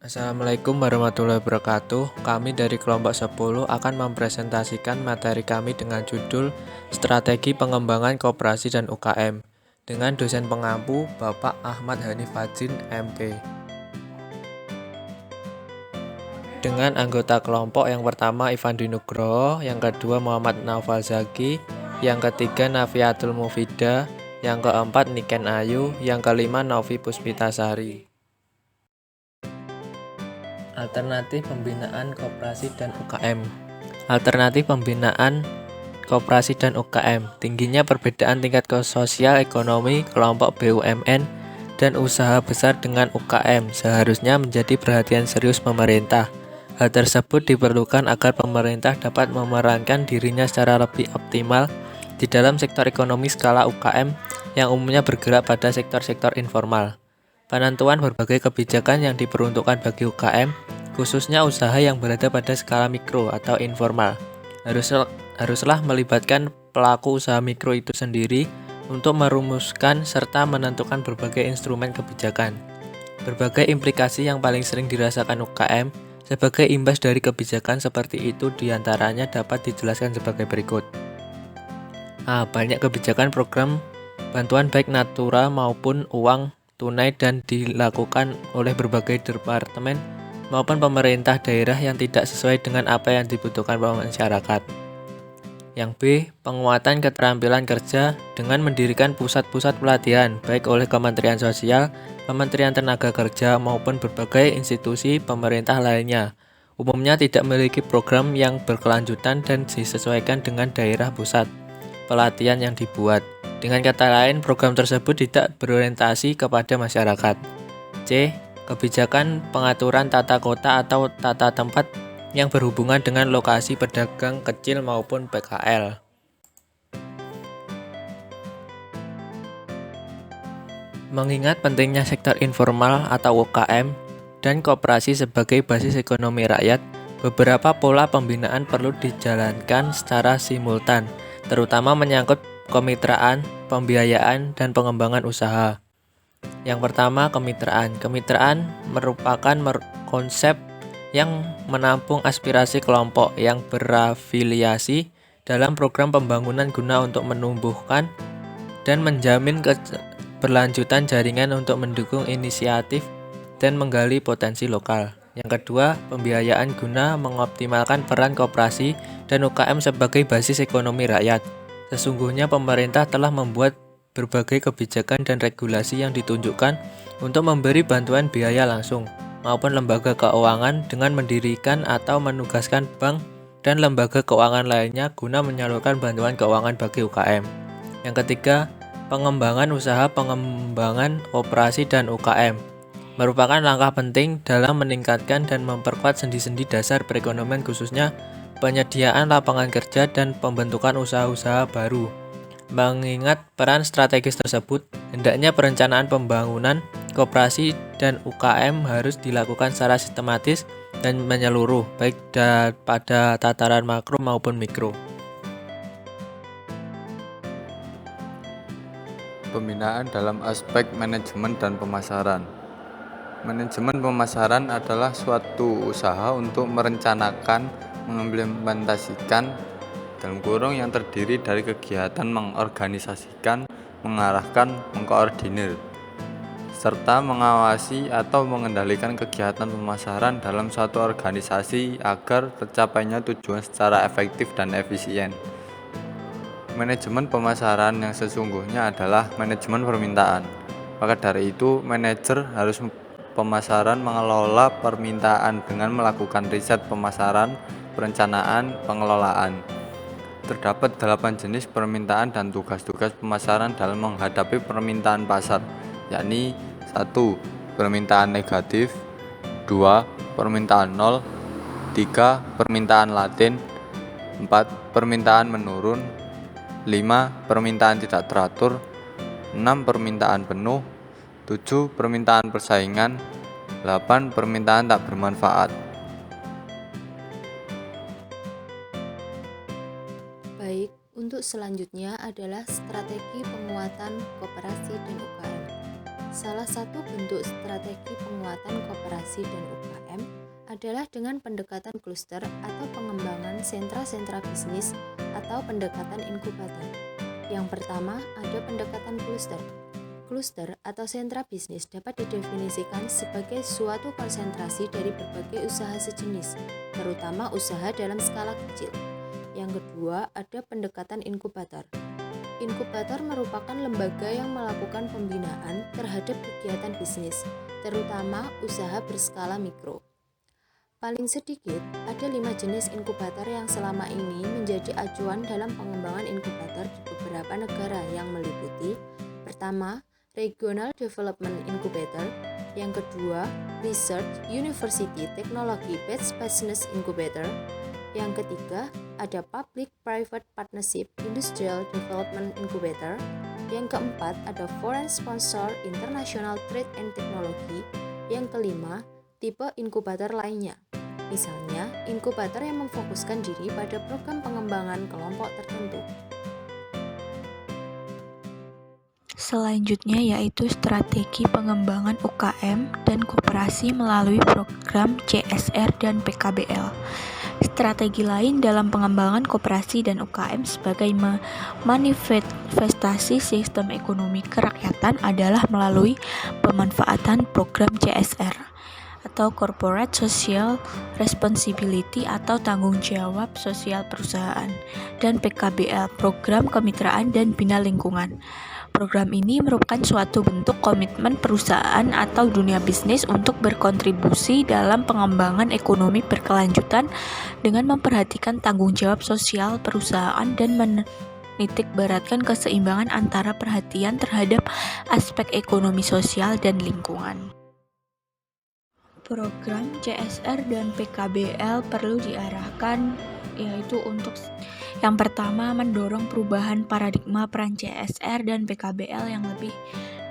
Assalamualaikum warahmatullahi wabarakatuh. Kami dari kelompok 10 akan mempresentasikan materi kami dengan judul Strategi Pengembangan Koperasi dan UKM dengan dosen pengampu Bapak Ahmad Hanif Fadzin, MP. Dengan anggota kelompok yang pertama Ivan Dwi Nugroho, yang kedua Muhammad Naufal Zaki, yang ketiga Nafiatul Mufida, yang keempat Niken Ayu, yang kelima Novi Puspitasari. Alternatif pembinaan koperasi dan UKM. Alternatif pembinaan koperasi dan UKM. Tingginya perbedaan tingkat sosial ekonomi kelompok BUMN dan usaha besar dengan UKM seharusnya menjadi perhatian serius pemerintah. Hal tersebut diperlukan agar pemerintah dapat memerankan dirinya secara lebih optimal di dalam sektor ekonomi skala UKM yang umumnya bergerak pada sektor-sektor informal. Penentuan berbagai kebijakan yang diperuntukkan bagi UKM, khususnya usaha yang berada pada skala mikro atau informal, haruslah melibatkan pelaku usaha mikro itu sendiri untuk merumuskan serta menentukan berbagai instrumen kebijakan. Berbagai implikasi yang paling sering dirasakan UKM sebagai imbas dari kebijakan seperti itu diantaranya dapat dijelaskan sebagai berikut. A. Banyak kebijakan program bantuan baik natura maupun uang tunai dan dilakukan oleh berbagai departemen maupun pemerintah daerah yang tidak sesuai dengan apa yang dibutuhkan masyarakat. Yang B. Penguatan keterampilan kerja dengan mendirikan pusat-pusat pelatihan baik oleh Kementerian Sosial, Kementerian Tenaga Kerja maupun berbagai institusi pemerintah lainnya. Umumnya tidak memiliki program yang berkelanjutan dan disesuaikan dengan daerah pusat pelatihan yang dibuat. Dengan kata lain, program tersebut tidak berorientasi kepada masyarakat. C. Kebijakan pengaturan tata kota atau tata tempat yang berhubungan dengan lokasi pedagang kecil maupun PKL. Mengingat pentingnya sektor informal atau UKM dan koperasi sebagai basis ekonomi rakyat, beberapa pola pembinaan perlu dijalankan secara simultan, terutama menyangkut kemitraan, pembiayaan, dan pengembangan usaha. Yang pertama, kemitraan. Kemitraan merupakan konsep yang menampung aspirasi kelompok yang berafiliasi dalam program pembangunan guna untuk menumbuhkan dan menjamin keberlanjutan jaringan untuk mendukung inisiatif dan menggali potensi lokal. Yang kedua, pembiayaan guna mengoptimalkan peran koperasi dan UKM sebagai basis ekonomi rakyat. Sesungguhnya pemerintah telah membuat berbagai kebijakan dan regulasi yang ditunjukkan untuk memberi bantuan biaya langsung maupun lembaga keuangan dengan mendirikan atau menugaskan bank dan lembaga keuangan lainnya guna menyalurkan bantuan keuangan bagi UKM. Yang ketiga, pengembangan usaha, pengembangan operasi dan UKM merupakan langkah penting dalam meningkatkan dan memperkuat sendi-sendi dasar perekonomian khususnya penyediaan lapangan kerja dan pembentukan usaha-usaha baru. Mengingat peran strategis tersebut, hendaknya perencanaan pembangunan koperasi dan UKM harus dilakukan secara sistematis dan menyeluruh, baik pada tataran makro maupun mikro. Pembinaan dalam aspek manajemen dan pemasaran. Manajemen pemasaran adalah suatu usaha untuk merencanakan, mengimplementasikan yang terdiri dari kegiatan mengorganisasikan, mengarahkan, mengkoordinir, serta mengawasi atau mengendalikan kegiatan pemasaran dalam suatu organisasi agar tercapainya tujuan secara efektif dan efisien. Manajemen pemasaran yang sesungguhnya adalah manajemen permintaan. Maka dari itu, manajer harus pemasaran mengelola permintaan dengan melakukan riset pemasaran, perencanaan, pengelolaan. Terdapat 8 jenis permintaan dan tugas-tugas pemasaran dalam menghadapi permintaan pasar, yakni 1. Permintaan negatif, 2. Permintaan nol, 3. Permintaan laten, 4. Permintaan menurun, 5. Permintaan tidak teratur, 6. Permintaan penuh, 7. Permintaan persaingan, 8. Permintaan tak bermanfaat. Baik, untuk selanjutnya adalah strategi penguatan koperasi dan UKM. Salah satu bentuk strategi penguatan koperasi dan UKM adalah dengan pendekatan kluster atau pengembangan sentra-sentra bisnis atau pendekatan inkubator. Yang pertama, ada pendekatan kluster. Kluster atau sentra bisnis dapat didefinisikan sebagai suatu konsentrasi dari berbagai usaha sejenis, terutama usaha dalam skala kecil. Yang kedua, ada pendekatan inkubator. Inkubator merupakan lembaga yang melakukan pembinaan terhadap kegiatan bisnis, terutama usaha berskala mikro. Paling sedikit, ada 5 jenis inkubator yang selama ini menjadi acuan dalam pengembangan inkubator di beberapa negara yang meliputi: pertama, Regional Development Incubator; yang kedua, Research University Technology Based Business Incubator; yang ketiga, ada Public-Private Partnership Industrial Development Incubator; yang keempat, ada Foreign Sponsor International Trade and Technology; yang kelima, tipe inkubator lainnya. Misalnya, inkubator yang memfokuskan diri pada program pengembangan kelompok tertentu. Selanjutnya yaitu strategi pengembangan UKM dan koperasi melalui program CSR dan PKBL. Strategi lain dalam pengembangan koperasi dan UKM sebagai manifestasi sistem ekonomi kerakyatan adalah melalui pemanfaatan program CSR atau Corporate Social Responsibility atau tanggung jawab sosial perusahaan, dan PKBL, program kemitraan dan bina lingkungan. Program ini merupakan suatu bentuk komitmen perusahaan atau dunia bisnis untuk berkontribusi dalam pengembangan ekonomi berkelanjutan dengan memperhatikan tanggung jawab sosial perusahaan dan menitik beratkan keseimbangan antara perhatian terhadap aspek ekonomi sosial dan lingkungan. Program CSR dan PKBL perlu diarahkan yaitu untuk yang pertama, mendorong perubahan paradigma peran CSR dan PKBL yang lebih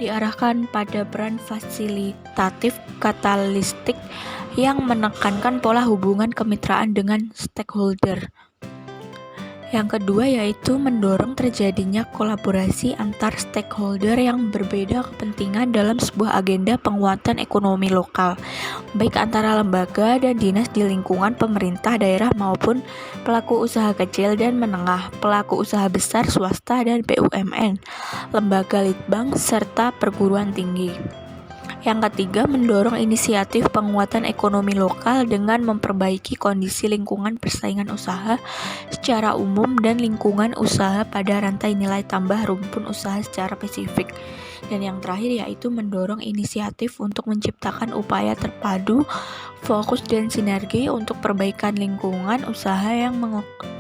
diarahkan pada peran fasilitatif katalistik yang menekankan pola hubungan kemitraan dengan stakeholder. Yang kedua yaitu mendorong terjadinya kolaborasi antar stakeholder yang berbeda kepentingan dalam sebuah agenda penguatan ekonomi lokal, baik antara lembaga dan dinas di lingkungan pemerintah daerah maupun pelaku usaha kecil dan menengah, pelaku usaha besar swasta dan BUMN, lembaga litbang, serta perguruan tinggi. Yang ketiga, mendorong inisiatif penguatan ekonomi lokal dengan memperbaiki kondisi lingkungan persaingan usaha secara umum dan lingkungan usaha pada rantai nilai tambah rumpun usaha secara spesifik. Dan yang terakhir yaitu mendorong inisiatif untuk menciptakan upaya terpadu, fokus dan sinergi untuk perbaikan lingkungan usaha yang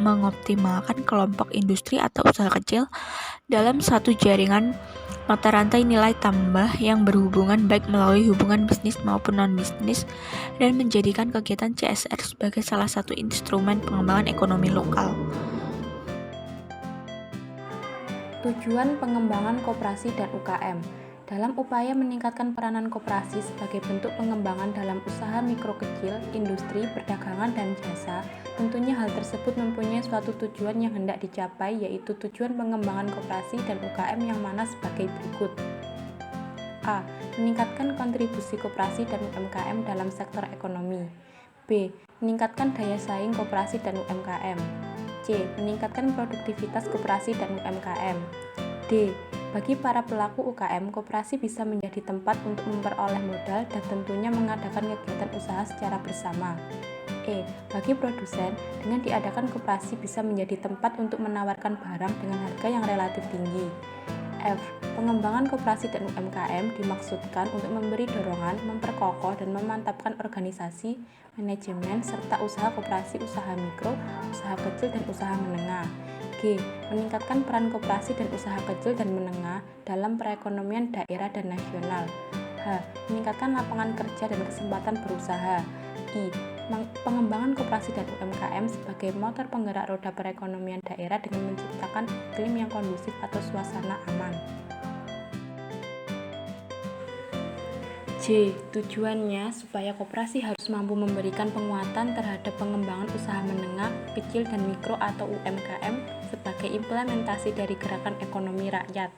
mengoptimalkan kelompok industri atau usaha kecil dalam satu jaringan mata rantai nilai tambah yang berhubungan baik melalui hubungan bisnis maupun non-bisnis, dan menjadikan kegiatan CSR sebagai salah satu instrumen pengembangan ekonomi lokal. Tujuan pengembangan koperasi dan UKM. Dalam upaya meningkatkan peranan koperasi sebagai bentuk pengembangan dalam usaha mikro kecil, industri, perdagangan, dan jasa, tentunya hal tersebut mempunyai suatu tujuan yang hendak dicapai, yaitu tujuan pengembangan koperasi dan UKM yang mana sebagai berikut. A. Meningkatkan kontribusi koperasi dan UMKM dalam sektor ekonomi. B. Meningkatkan daya saing koperasi dan UMKM. C. Meningkatkan produktivitas koperasi dan UMKM. D. Bagi para pelaku UKM, koperasi bisa menjadi tempat untuk memperoleh modal dan tentunya mengadakan kegiatan usaha secara bersama. E. Bagi produsen, dengan diadakan koperasi bisa menjadi tempat untuk menawarkan barang dengan harga yang relatif tinggi. F. Pengembangan koperasi dan UMKM dimaksudkan untuk memberi dorongan, memperkokoh dan memantapkan organisasi, manajemen, serta usaha koperasi, usaha mikro, usaha kecil, dan usaha menengah. G. Meningkatkan peran koperasi dan usaha kecil dan menengah dalam perekonomian daerah dan nasional. H. Meningkatkan lapangan kerja dan kesempatan berusaha. I. Pengembangan koperasi dan UMKM sebagai motor penggerak roda perekonomian daerah dengan menciptakan iklim yang kondusif atau suasana aman. J. Tujuannya supaya koperasi harus mampu memberikan penguatan terhadap pengembangan usaha menengah, kecil, dan mikro atau UMKM sebagai implementasi dari gerakan ekonomi rakyat.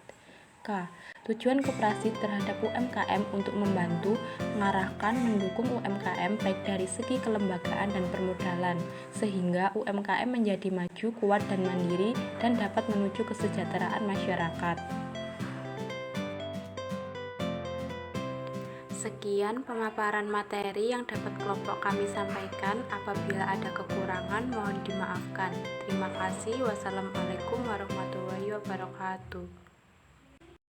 K. Tujuan koperasi terhadap UMKM untuk membantu, mengarahkan, mendukung UMKM baik dari segi kelembagaan dan permodalan, sehingga UMKM menjadi maju, kuat, dan mandiri, dan dapat menuju kesejahteraan masyarakat. Sekian pemaparan materi yang dapat kelompok kami sampaikan. Apabila ada kekurangan, mohon dimaafkan. Terima kasih. Wassalamualaikum warahmatullahi wabarakatuh.